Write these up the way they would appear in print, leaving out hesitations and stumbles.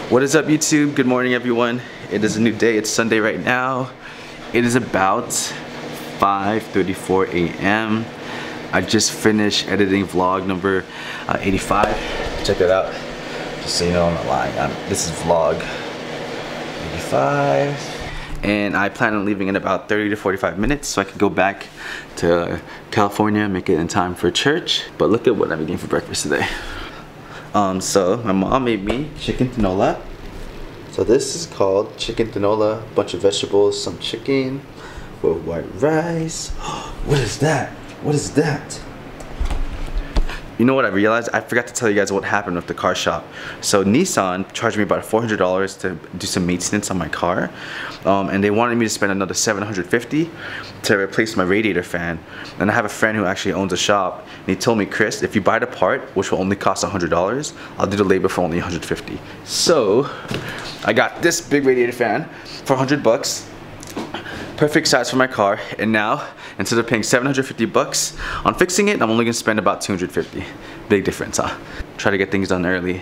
What is up, YouTube? Good morning, everyone. It is a new day. It's Sunday right now. It is about 5:34 a.m. I just finished editing vlog number 85. Check it out. Just so you know I'm not lying. This is vlog 85. And I plan on leaving in about 30 to 45 minutes so I can go back to California, make it in time for church. But look at what I'm eating for breakfast today. So my mom made me chicken tinola. So this is called chicken tinola, a bunch of vegetables, some chicken with white rice. What is that? What is that? You know what I realized? I forgot to tell you guys what happened with the car shop. So Nissan charged me about $400 to do some maintenance on my car. And they wanted me to spend another $750 to replace my radiator fan. And I have a friend who actually owns a shop, and he told me, Chris, if you buy the part, which will only cost $100, I'll do the labor for only $150. So I got this big radiator fan for $100. Perfect size for my car, and now instead of paying $750 on fixing it, I'm only gonna spend about $250. Big difference, huh? Try to get things done early,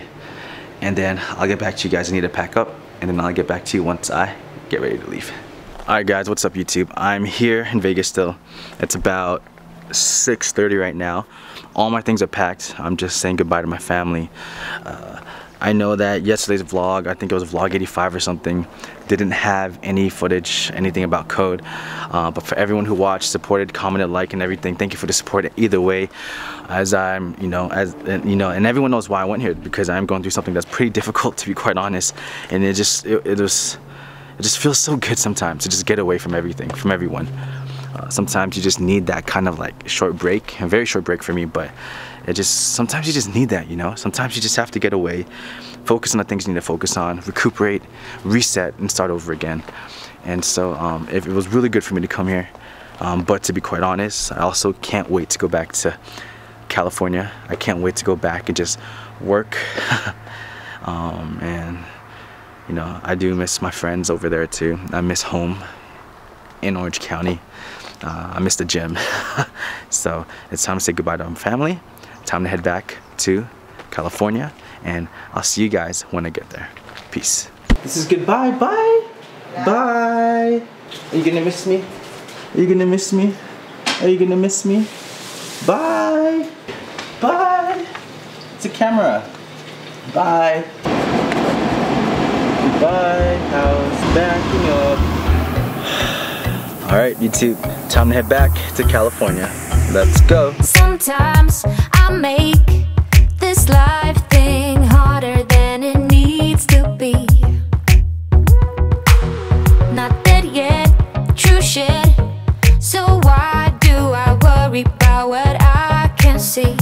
and then I'll get back to you guys. I need to pack up, and then I'll get back to you once I get ready to leave. Alright guys, what's up YouTube? I'm here in Vegas still. It's about 6:30 right now. All my things are packed. I'm just saying goodbye to my family. I know that yesterday's vlog, I think it was vlog 85 or something, didn't have any footage, anything about code. But for everyone who watched, supported, commented, liked, and everything, thank you for the support either way. As I'm, and everyone knows why I went here, because I'm going through something that's pretty difficult, to be quite honest. And it just feels so good sometimes to just get away from everything, from everyone. Sometimes you just need that kind of like short break, a very short break for me, but sometimes you just need that, you know? Sometimes you just have to get away, focus on the things you need to focus on, recuperate, reset, and start over again. And so it was really good for me to come here. But to be quite honest, I also can't wait to go back to California. I can't wait to go back and just work. And, you know, I do miss my friends over there too. I miss home in Orange County. I miss the gym. So it's time to say goodbye to my family. Time to head back to California, and I'll see you guys when I get there. Peace. This is goodbye. Bye. Yeah. Bye. Are you gonna miss me? Are you gonna miss me? Are you gonna miss me? Bye. Bye. It's a camera. Bye. Goodbye. How's backing up? Alright, YouTube, time to head back to California. Let's go. Sometimes I make this life thing harder than it needs to be. Not dead yet, true shit. So why do I worry about what I can't see?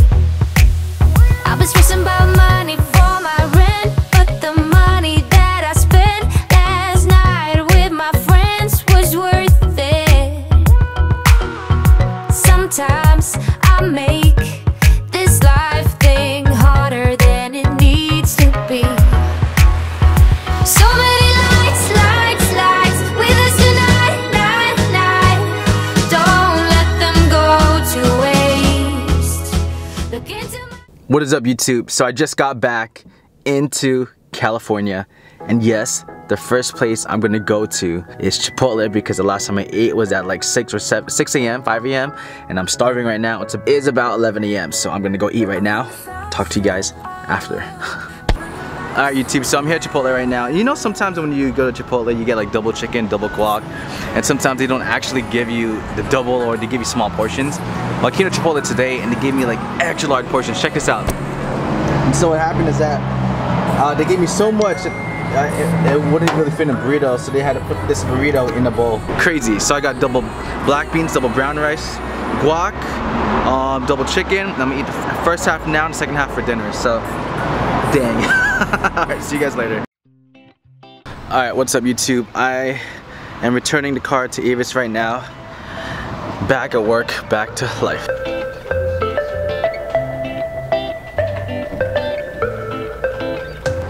I've been stressing about money for my rent, but the money that I spent last night with my friends was worth it. Sometimes I make this life thing harder than it needs to be. So many lights, lights, lights with us tonight, night, night. Don't let them go to waste. Look into my... What is up, YouTube? So I just got back into California, and yes, the first place I'm gonna go to is Chipotle, because the last time I ate was at like 6 a.m., 5 a.m. and I'm starving right now. It is about 11 a.m. so I'm gonna go eat right now. Talk to you guys after. Alright YouTube, so I'm here at Chipotle right now. You know, sometimes when you go to Chipotle you get like double chicken, double guac, and sometimes they don't actually give you the double, or they give you small portions. Well, I came to Chipotle today and they gave me like extra large portions. Check this out. And so what happened is that they gave me so much it wouldn't really fit in a burrito, so they had to put this burrito in a bowl. Crazy. So I got double black beans, double brown rice, guac, double chicken. I'm gonna eat the first half now and the second half for dinner. So, dang. Alright, see you guys later. Alright, what's up YouTube? I am returning the car to Avis right now. Back at work, back to life.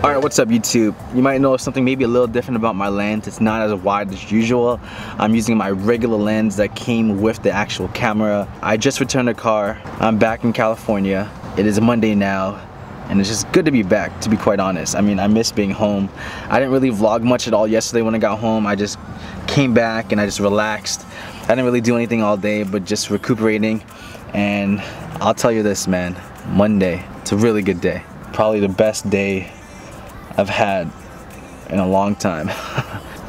Alright, what's up YouTube? You might notice something maybe a little different about my lens. It's not as wide as usual. I'm using my regular lens that came with the actual camera. I just returned the car. I'm back in California. It is Monday now. and it's just good to be back, to be quite honest. I mean, I miss being home. I didn't really vlog much at all yesterday when I got home. I just came back and I just relaxed. I didn't really do anything all day, but just recuperating. And I'll tell you this, man, Monday, it's a really good day. Probably the best day I've had in a long time.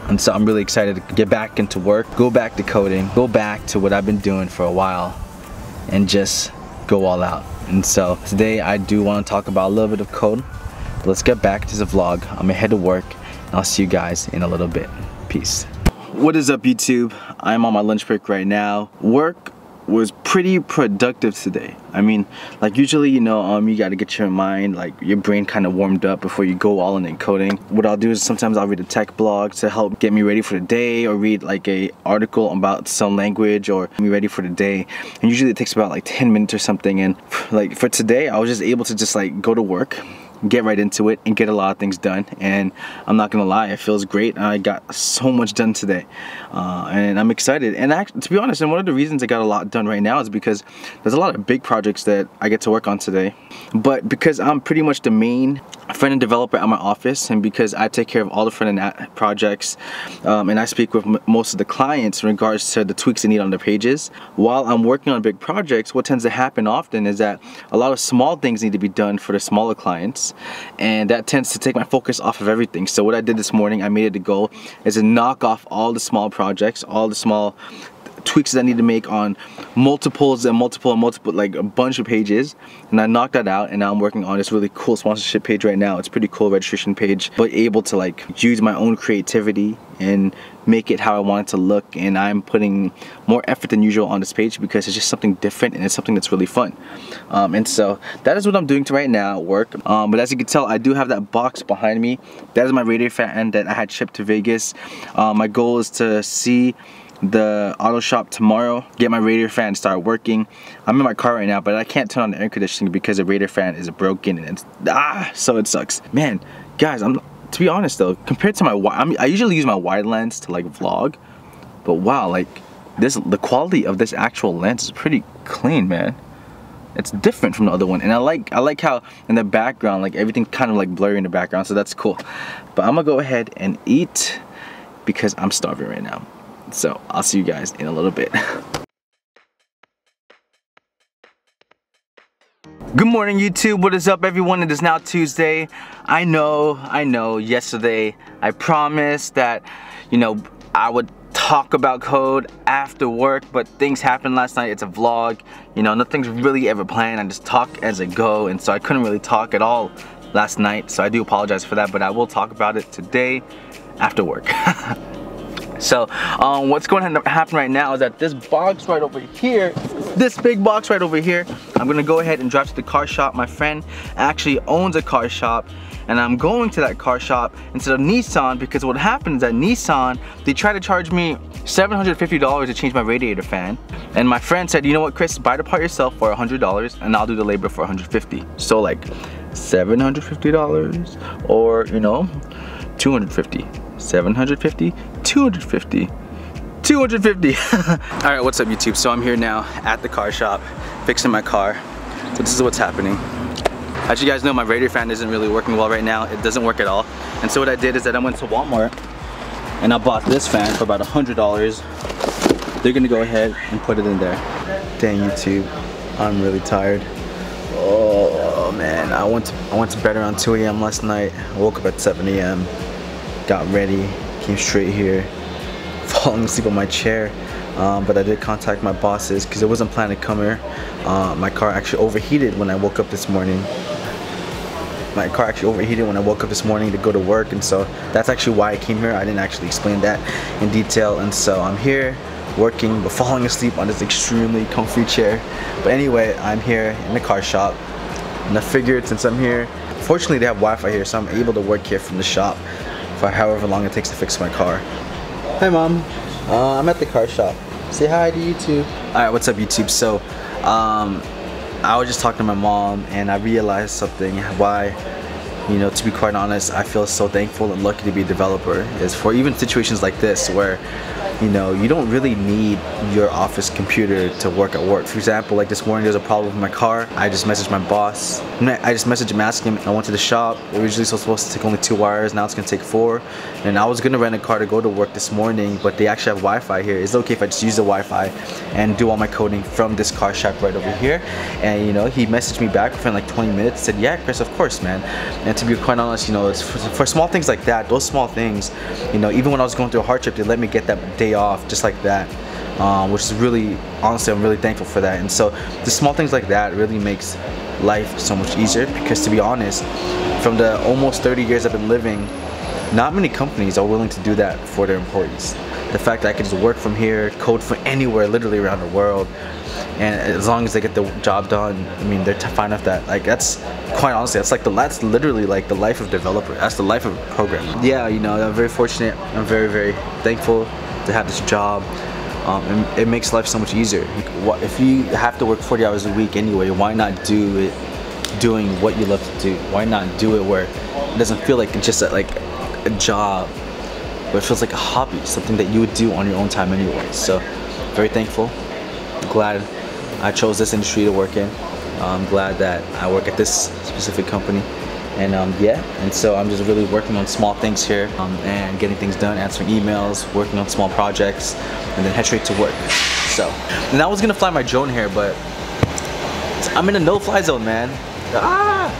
And so I'm really excited to get back into work, go back to coding, go back to what I've been doing for a while, and just go all out. And so today I do want to talk about a little bit of code. But let's get back to the vlog. I'm gonna head to work, and I'll see you guys in a little bit. Peace. What is up, YouTube? I'm on my lunch break right now. Work was pretty productive today. I mean, like usually, you know, you gotta get your mind, like your brain kind of warmed up before you go all in coding. What I'll do is sometimes I'll read a tech blog to help get me ready for the day, or read like a article about some language, or get me ready for the day. And usually it takes about like 10 minutes or something. And like for today, I was just able to just like go to work, get right into it, and get a lot of things done. And I'm not gonna lie, it feels great. I got so much done today, and I'm excited. And actually, to be honest, and one of the reasons I got a lot done right now is because there's a lot of big projects that I get to work on today. But because I'm pretty much the main front-end developer at my office, and because I take care of all the front-end projects, and I speak with most of the clients in regards to the tweaks they need on their pages, while I'm working on big projects, what tends to happen often is that a lot of small things need to be done for the smaller clients, and that tends to take my focus off of everything. So what I did this morning, I made it a goal, is to knock off all the small projects, all the small tweaks that I need to make on multiples and multiple, like a bunch of pages, and I knocked that out. And now I'm working on this really cool sponsorship page right now. It's a pretty cool registration page, but able to like use my own creativity and make it how I want it to look. And I'm putting more effort than usual on this page because it's just something different, and it's something that's really fun. And so that is what I'm doing right now at work. But as you can tell, I do have that box behind me. That is my radiator fan that I had shipped to Vegas. My goal is to see the auto shop tomorrow, get my radiator fan, start working. I'm in my car right now, but I can't turn on the air conditioning because the radiator fan is broken, and it's so it sucks, man. Guys, to be honest though, compared to I usually use my wide lens to like vlog, but wow, like the quality of this actual lens is pretty clean, man. It's different from the other one, and I like how in the background, like everything kind of like blurry in the background, so that's cool. But I'm gonna go ahead and eat because I'm starving right now. So I'll see you guys in a little bit. Good morning, YouTube. What is up, everyone? It is now Tuesday. I know, yesterday I promised that, you know, I would talk about code after work, but things happened last night. It's a vlog, you know, nothing's really ever planned. I just talk as I go, and so I couldn't really talk at all last night, so I do apologize for that, but I will talk about it today after work. So what's going to happen right now is that this box right over here, this big box right over here, I'm gonna go ahead and drive to the car shop. My friend actually owns a car shop, and I'm going to that car shop instead of Nissan, because what happened is that Nissan, they try to charge me $750 to change my radiator fan, and my friend said, you know what, Chris, buy the part yourself for $100 and I'll do the labor for $150. So like $750, or you know, $250. 750, 250, 250. All right, what's up, YouTube? So I'm here now at the car shop, fixing my car. So this is what's happening. As you guys know, my radiator fan isn't really working well right now. It doesn't work at all. And so what I did is that I went to Walmart and I bought this fan for about $100. They're gonna go ahead and put it in there. Dang, YouTube, I'm really tired. Oh man, I went to bed around 2 a.m. last night. I woke up at 7 a.m. Got ready, came straight here, falling asleep on my chair, but I did contact my bosses because I wasn't planning to come here. My car actually overheated when I woke up this morning. My car actually overheated when I woke up this morning to go to work, and so that's actually why I came here. I didn't actually explain that in detail, and so I'm here working but falling asleep on this extremely comfy chair. But anyway, I'm here in the car shop, and I figured since I'm here, fortunately they have Wi-Fi here, so I'm able to work here from the shop for however long it takes to fix my car. Hi, Mom. I'm at the car shop. Say hi to YouTube. Alright, what's up, YouTube? So, I was just talking to my mom, and I realized something. Why, you know, to be quite honest, I feel so thankful and lucky to be a developer, is for even situations like this where you know, you don't really need your office computer to work at work. For example, like this morning there's a problem with my car. I just messaged my boss. I just messaged him asking him. I went to the shop. Originally it was supposed to take only 2 hours. Now it's gonna take 4. And I was gonna rent a car to go to work this morning, but they actually have Wi-Fi here. Is it okay if I just use the Wi-Fi and do all my coding from this car shop right over here? And you know, he messaged me back within like 20 minutes. Said, yeah, Chris, of course, man. And to be quite honest, you know, it's for small things like that, those small things, you know, even when I was going through a hardship, they let me get that day off just like that, which is really, honestly, I'm really thankful for that. And so the small things like that really makes life so much easier, because to be honest, from the almost 30 years I've been living, not many companies are willing to do that for their employees. The fact that I can just work from here, code from anywhere, literally around the world, and as long as they get the job done, I mean, they're fine with that. Like, that's quite honestly, that's literally like the life of a developer. That's the life of a programmer. Yeah, you know, I'm very fortunate. I'm very, very thankful to have this job. And it makes life so much easier. If you have to work 40 hours a week anyway, why not do it doing what you love to do? Why not do it where it doesn't feel like it's just like a job, but it feels like a hobby, something that you would do on your own time anyway. So, very thankful. Glad I chose this industry to work in. I'm glad that I work at this specific company. And yeah, and so I'm just really working on small things here and getting things done, answering emails, working on small projects, and then head straight to work. So, and I was gonna fly my drone here, but I'm in a no-fly zone, man. Ah!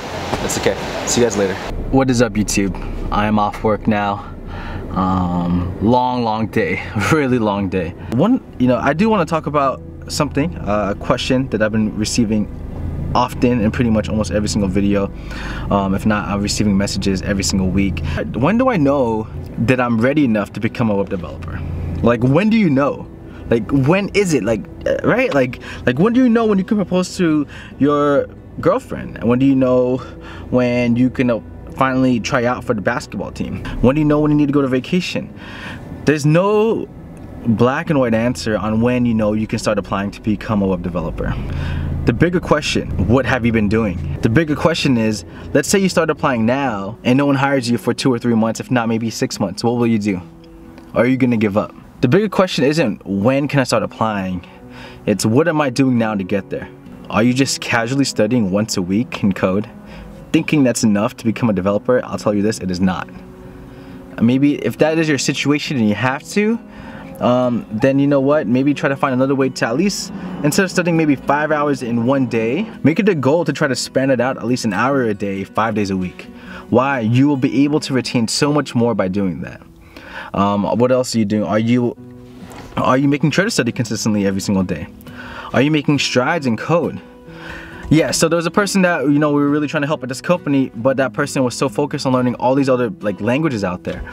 That's okay. See you guys later. What is up, YouTube? I am off work now. Long day, really long day. I do want to talk about something, a question that I've been receiving often in pretty much almost every single video. If not, I'm receiving messages every single week. When do I know that I'm ready enough to become a web developer? Like, when do you know? Like, when is it? Like, right? Like when do you know when you can propose to your girlfriend? When do you know when you can finally try out for the basketball team? When do you know when you need to go to vacation? There's no black and white answer on when you know you can start applying to become a web developer. The bigger question, what have you been doing? The bigger question is, let's say you start applying now and no one hires you for 2 or 3 months, if not maybe 6 months. What will you do? Are you gonna give up? The bigger question isn't when can I start applying? It's what am I doing now to get there? Are you just casually studying once a week in code, thinking that's enough to become a developer? I'll tell you this, it is not. Maybe if that is your situation and you have to, then you know what, maybe try to find another way to, at least instead of studying maybe 5 hours in one day, make it a goal to try to span it out at least an hour a day, 5 days a week. Why? You will be able to retain so much more by doing that. What else are you doing? Are you making sure to study consistently every single day? Are you making strides in code? Yeah, so there was a person that, you know, we were really trying to help at this company, but that person was so focused on learning all these other like languages out there.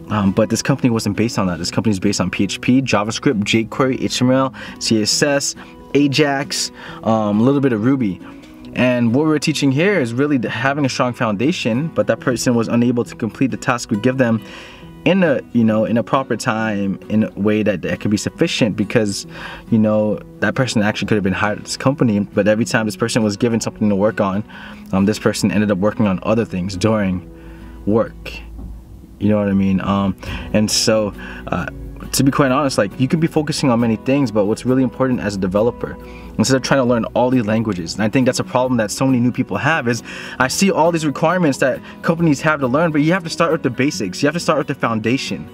But this company wasn't based on that. This company is based on PHP, JavaScript, jQuery, HTML, CSS, Ajax, a little bit of Ruby. And what we're teaching here is really having a strong foundation, but that person was unable to complete the task we give them in a proper time, in a way that could be sufficient, because, you know, that person actually could have been hired at this company, but every time this person was given something to work on, this person ended up working on other things during work. You know what I mean? And so, to be quite honest, like, you could be focusing on many things, but what's really important as a developer, instead of trying to learn all these languages, and I think that's a problem that so many new people have, is I see all these requirements that companies have to learn, but you have to start with the basics. You have to start with the foundation.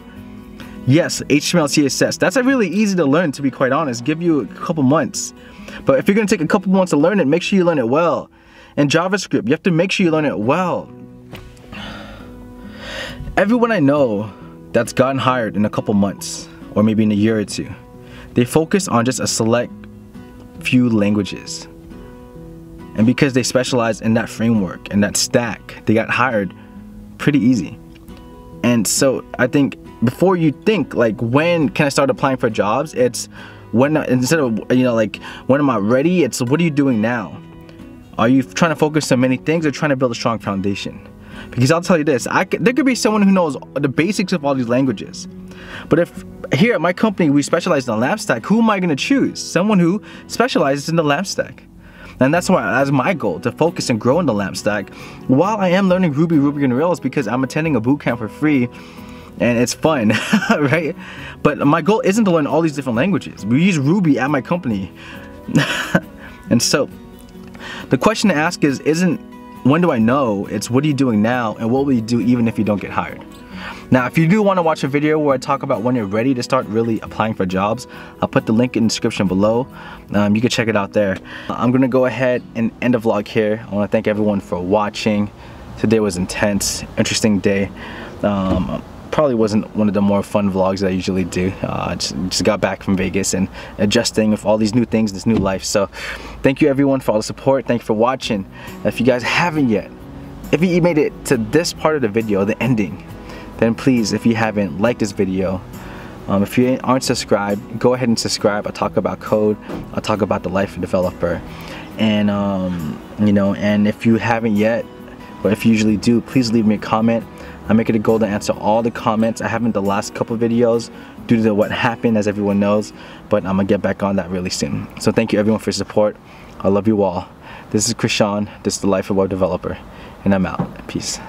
Yes, HTML, CSS, that's really easy to learn, to be quite honest, give you a couple months. But if you're gonna take a couple months to learn it, make sure you learn it well. And JavaScript, you have to make sure you learn it well. Everyone I know that's gotten hired in a couple months, or maybe in a year or two, they focus on just a select few languages. And because they specialize in that framework and that stack, they got hired pretty easy. And so I think before you think like, when can I start applying for jobs, it's when, instead of, you know, like, when am I ready, it's what are you doing now? Are you trying to focus on many things or trying to build a strong foundation? Because I'll tell you this, there could be someone who knows the basics of all these languages. But if here at my company we specialize in the LAMP stack, who am I going to choose? Someone who specializes in the LAMP stack. And that's why that's my goal, to focus and grow in the LAMP stack while I am learning Ruby on Rails, because I'm attending a bootcamp for free and it's fun, right? But my goal isn't to learn all these different languages. We use Ruby at my company. And so the question to ask isn't when do I know, it's what are you doing now and what will you do even if you don't get hired. Now, if you do want to watch a video where I talk about when you're ready to start really applying for jobs, I'll put the link in the description below. You can check it out there. I'm gonna go ahead and end the vlog here. I want to thank everyone for watching. Today was intense, interesting day. Probably wasn't one of the more fun vlogs that I usually do. Just got back from Vegas and adjusting with all these new things, this new life. So thank you everyone for all the support. Thank you for watching. If you guys haven't yet, if you made it to this part of the video, the ending, then please, if you haven't, like this video. If you aren't subscribed, go ahead and subscribe. I'll talk about code. I'll talk about the life of a developer. And you know, and if you haven't yet, or if you usually do, please leave me a comment. I make it a goal to answer all the comments. I haven't the last couple videos due to what happened, as everyone knows, but I'm gonna get back on that really soon. So thank you everyone for your support. I love you all. This is Krishan. This is the life of a web developer, and I'm out. Peace.